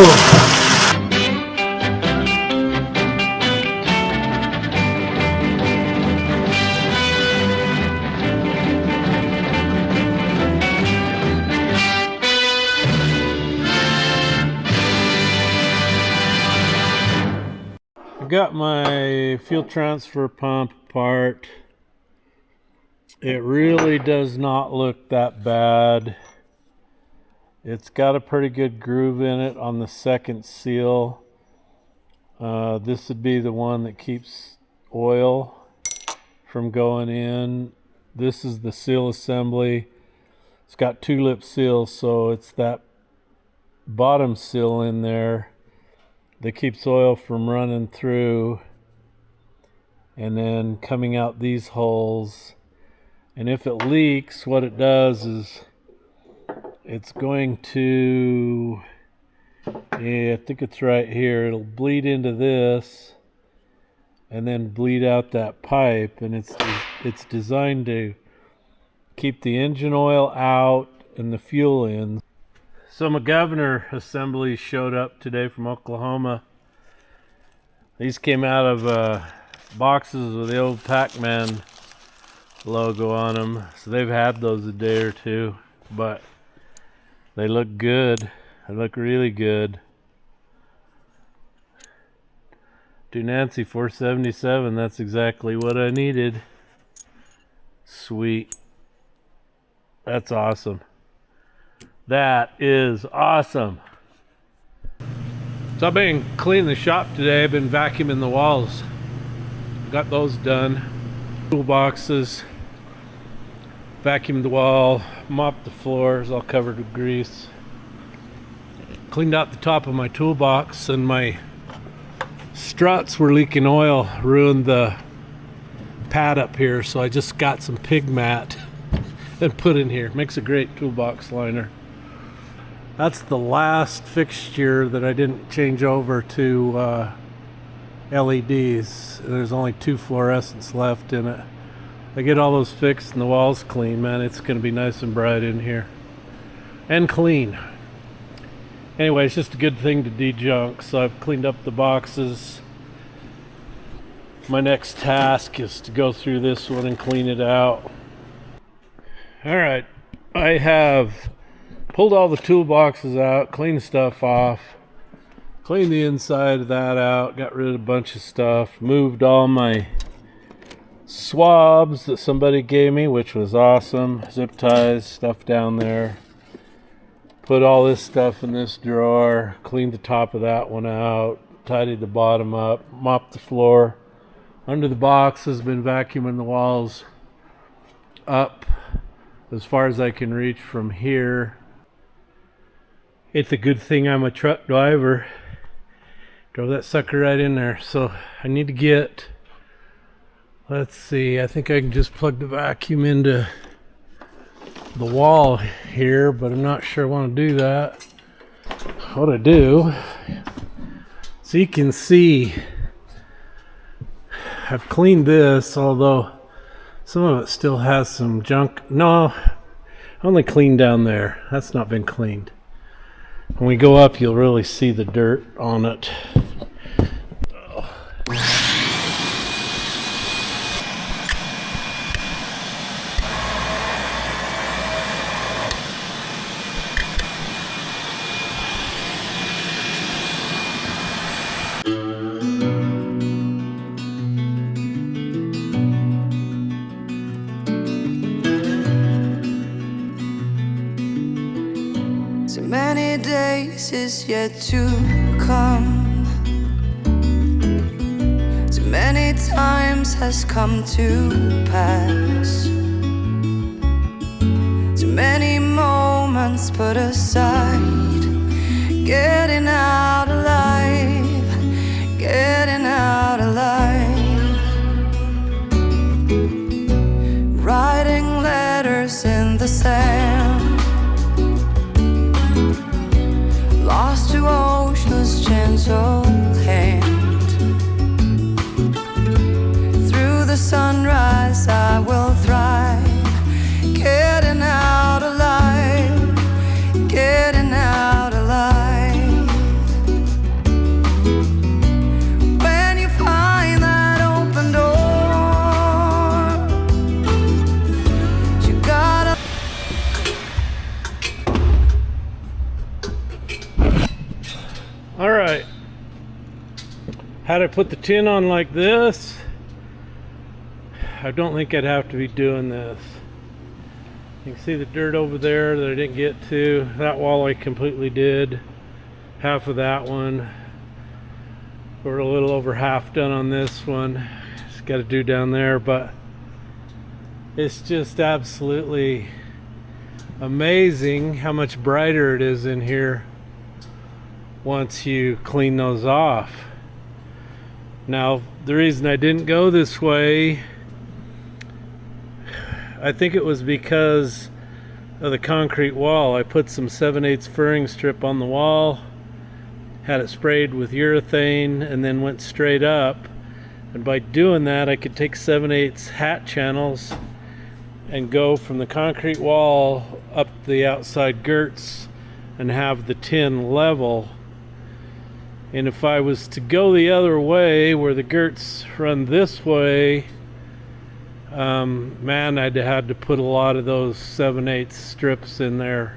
I got my fuel transfer pump apart. It really does not look that bad. It's got a pretty good groove in it on the second seal. This would be the one that keeps oil from going in. This is the seal assembly. It's got 2-lip seals, so it's that bottom seal in there that keeps oil from running through and then coming out these holes. And if it leaks, what it does is it's going to, I think it's right here, it'll bleed into this and then bleed out that pipe, and it's designed to keep the engine oil out and the fuel in. So my governor assemblies showed up today from Oklahoma. These came out of boxes with the old Pac-Man logo on them. So they've had those a day or two, but they look good. They look really good. To Nancy 477, that's exactly what I needed. Sweet. That's awesome. That is awesome. So I've been cleaning the shop today. I've been vacuuming the walls. Got those done. Toolboxes. Vacuumed the wall. Mopped the floors, all covered with grease. Cleaned out the top of my toolbox, and my struts were leaking oil. Ruined the pad up here, so I just got some pig mat and put in here. Makes a great toolbox liner. That's the last fixture that I didn't change over to LEDs. There's only 2 fluorescents left in it. I get all those fixed and the walls clean, man. It's going to be nice and bright in here. And clean. Anyway, it's just a good thing to de-junk. So I've cleaned up the boxes. My next task is to go through this one and clean it out. Alright, I have pulled all the toolboxes out, cleaned stuff off, cleaned the inside of that out, got rid of a bunch of stuff, moved all my swabs that somebody gave me, which was awesome, zip ties, stuff down there, put all this stuff in this drawer, cleaned the top of that one out, tidied the bottom up, mopped the floor. Under the boxes, been vacuuming the walls up as far as I can reach from here. It's a good thing I'm a truck driver. Drove that sucker right in there. So I need to get, let's see, I think I can just plug the vacuum into the wall here, but I'm not sure I want to do that. What I do, so you can see, I've cleaned this, although some of it still has some junk. No, I only cleaned down there. That's not been cleaned. When we go up, you'll really see the dirt on it. So many days is yet to come. Too many times has come to pass. Too many moments put aside. Getting out alive, getting out alive. Writing letters in the sand. Lost to ocean's gentle hand. Through the sunrise I will thrive. Getting out alive, getting out alive. Had I put the tin on like this, I don't think I'd have to be doing this. You can see the dirt over there that I didn't get to. That wall I completely did. Half of that one. We're a little over half done on this one. Just got to do down there, but it's just absolutely amazing how much brighter it is in here once you clean those off. Now, the reason I didn't go this way, I think it was because of the concrete wall. I put some 7/8 furring strip on the wall, had it sprayed with urethane, and then went straight up. And by doing that, I could take 7/8 hat channels and go from the concrete wall up the outside girts and have the tin level. And if I was to go the other way, where the girts run this way, man, I'd had to put a lot of those 7/8 strips in there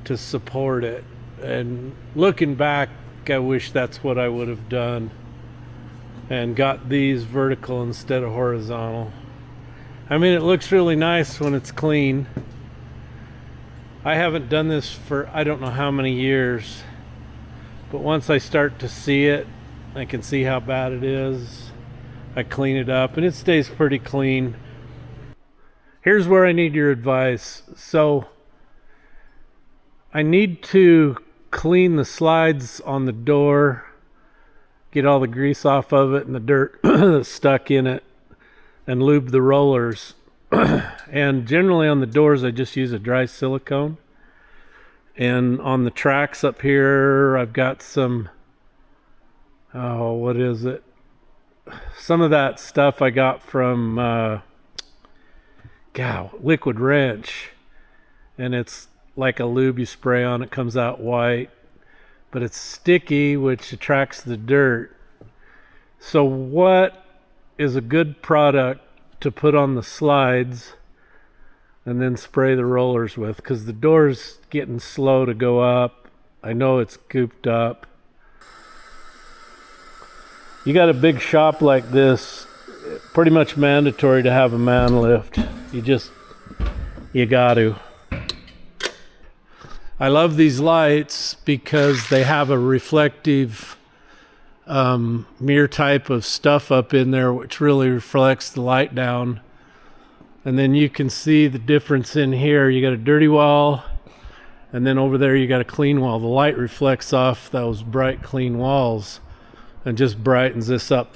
to support it. And looking back, I wish that's what I would have done and got these vertical instead of horizontal. I mean, it looks really nice when it's clean. I haven't done this for I don't know how many years, but once I start to see it, I can see how bad it is. I clean it up and it stays pretty clean. Here's where I need your advice. So I need to clean the slides on the door, get all the grease off of it and the dirt that's stuck in it, and lube the rollers. And generally on the doors I just use a dry silicone. And on the tracks up here I've got some, oh, what is it? Some of that stuff I got from Liquid Wrench, and it's like a lube you spray on, it comes out white, but it's sticky, which attracts the dirt. So what is a good product to put on the slides and then spray the rollers with? Because the door's getting slow to go up. I know it's cooped up. You got a big shop like this, pretty much mandatory to have a man lift. You got to. I love these lights because they have a reflective mirror type of stuff up in there, which really reflects the light down. And then you can see the difference in here. You got a dirty wall, and then over there you got a clean wall. The light reflects off those bright clean walls and just brightens this up.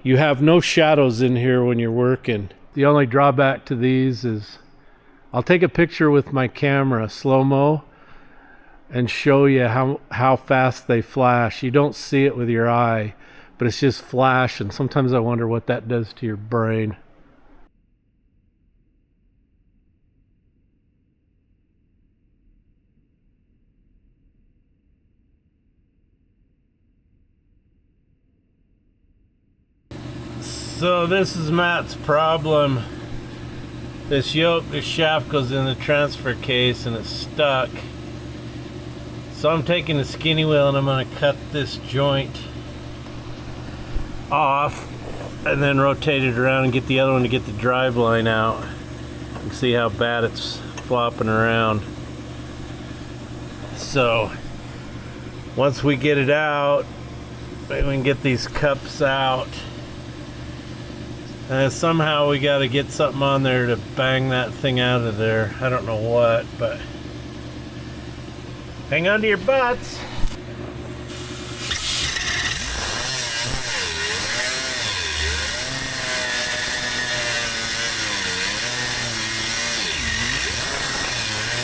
You have no shadows in here when you're working. The only drawback to these is I'll take a picture with my camera, slow-mo, and show you how fast they flash. You don't see it with your eye, but it's just flash, and sometimes I wonder what that does to your brain. So this is Matt's problem. This yoke, this shaft goes in the transfer case and it's stuck. So I'm taking the skinny wheel and I'm going to cut this joint off and then rotate it around and get the other one to get the driveline out. You can see how bad it's flopping around. So once we get it out, maybe we can get these cups out. Somehow we got to get something on there to bang that thing out of there. I don't know what, but hang on to your butts.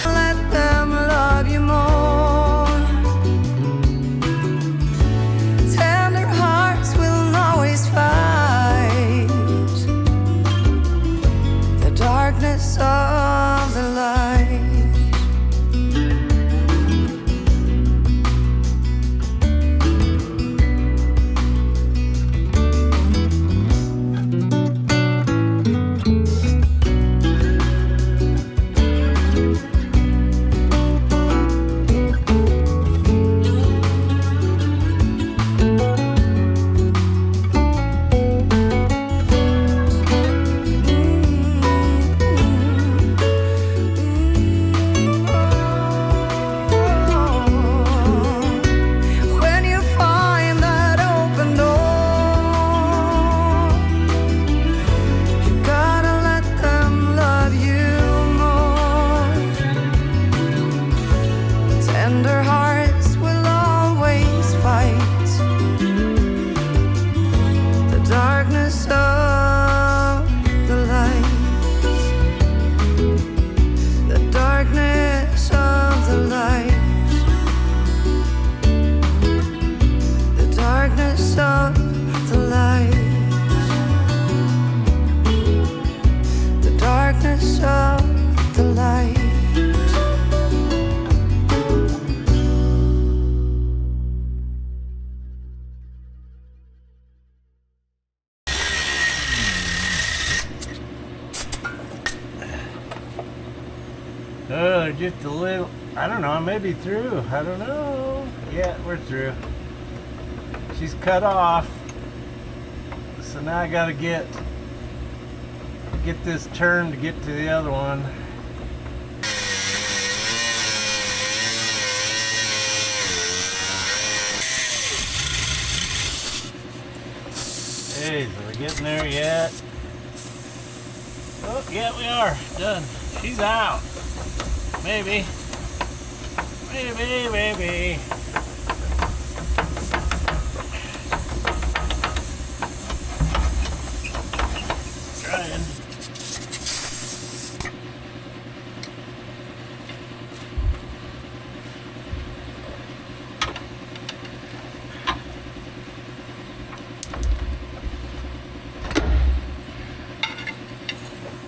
Let them love you more. Tender hearts will always fight the darkness of the light. tender hearts will always fight the darkness of the light, the darkness of the light, the darkness of the light, the darkness of the light. Oh, just a little, I don't know, maybe through, I don't know. Yeah, we're through. She's cut off. So now I gotta get this turned to get to the other one. Hey, so we're getting there yet? Oh, yeah, we are. Done. She's out. Maybe. Maybe. Trying.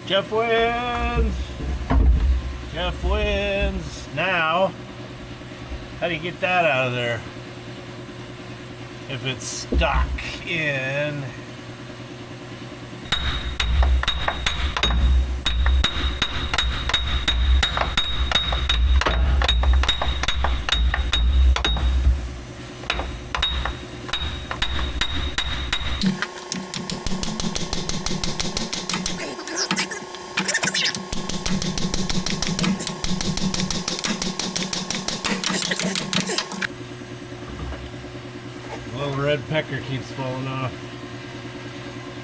Jeff wins! Jeff wins! Now, how do you get that out of there? If it's stuck in... Red pecker keeps falling off.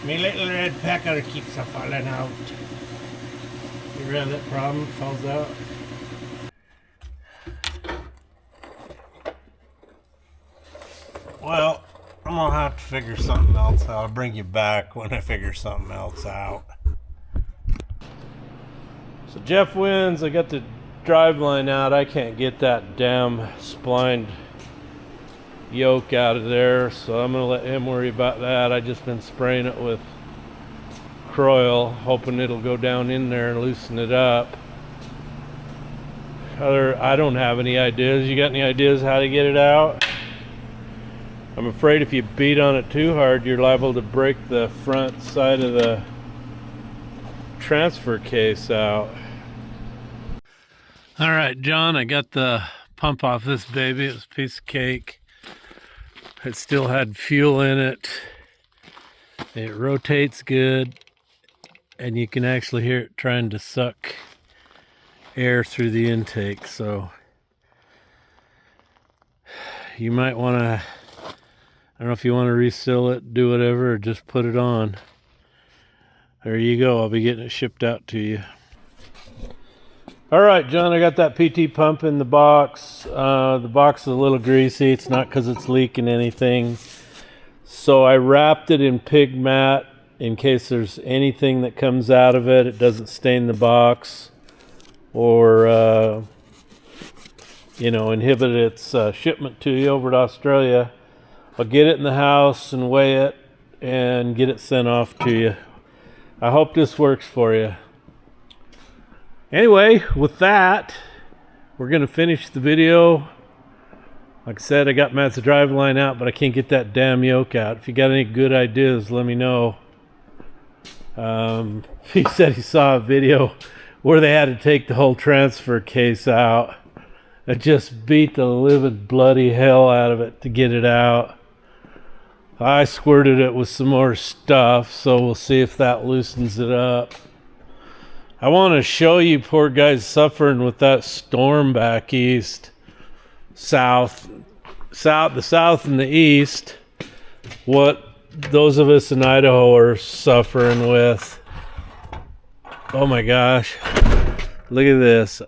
Me little red pecker keeps a falling out. You ever have that problem? It falls out. Well, I'm gonna have to figure something else out. I'll bring you back when I figure something else out. So Jeff wins. I got the driveline out. I can't get that damn splined yoke out of there, so I'm gonna let him worry about that. I just been spraying it with Croil, hoping it'll go down in there and loosen it up. I don't have any ideas. You got any ideas how to get it out? I'm afraid if you beat on it too hard, you're liable to break the front side of the transfer case out. All right, John, I got the pump off this baby. It was a piece of cake. It still had fuel in it. It rotates good, and you can actually hear it trying to suck air through the intake. So you might want to, I don't know if you want to reseal it, do whatever, or just put it on. There you go. I'll be getting it shipped out to you. All right, John, I got that PT pump in the box. The box is a little greasy. It's not because it's leaking anything. So I wrapped it in pig mat in case there's anything that comes out of it. It doesn't stain the box or, inhibit its shipment to you over to Australia. I'll get it in the house and weigh it and get it sent off to you. I hope this works for you. Anyway, with that, we're going to finish the video. Like I said, I got Matt's driveline out, but I can't get that damn yoke out. If you got any good ideas, let me know. He said he saw a video where they had to take the whole transfer case out. It just beat the living bloody hell out of it to get it out. I squirted it with some more stuff, so we'll see if that loosens it up. I want to show you poor guys suffering with that storm back east, the south and the east, what those of us in Idaho are suffering with. Oh my gosh, look at this.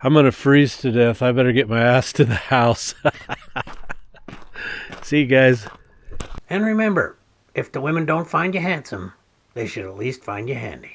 I'm going to freeze to death. I better get my ass to the house. See you guys. And remember, if the women don't find you handsome, they should at least find you handy.